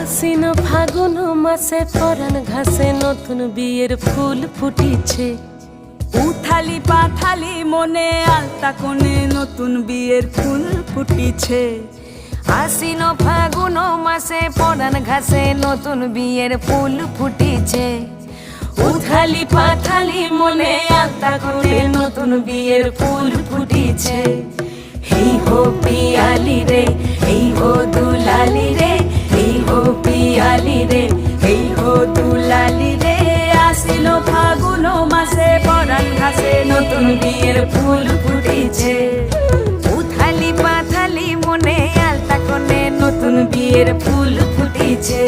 আশ্বিন ফাগুন মাসে পরাণ ঘাসে নতুন বিয়ের ফুল ফুটিছে। উথালি পাথালি মনে আলতা কোণে নতুন বিয়ের ফুল ফুটিছে। আশ্বিন ফাগুন মাসে পরাণ ঘাসে নতুন বিয়ের ফুল ফুটিছে। উথালি পাথালি মনে আলতা কোণে নতুন বিয়ের ফুল ফুটিছে। এই হো পিয়ালি রে, এই হো দুলালি রে, এই হো পিয়ালি রে, এই হো দুলালি রে। আশ্বিন ফাগুন মাসে পরাণ ঘাসে নতুন বিয়ের ফুল ফুটিছে। উথালি পাথালি মনে আলতা কোণে নতুন বিয়ের ফুল ফুটিছে।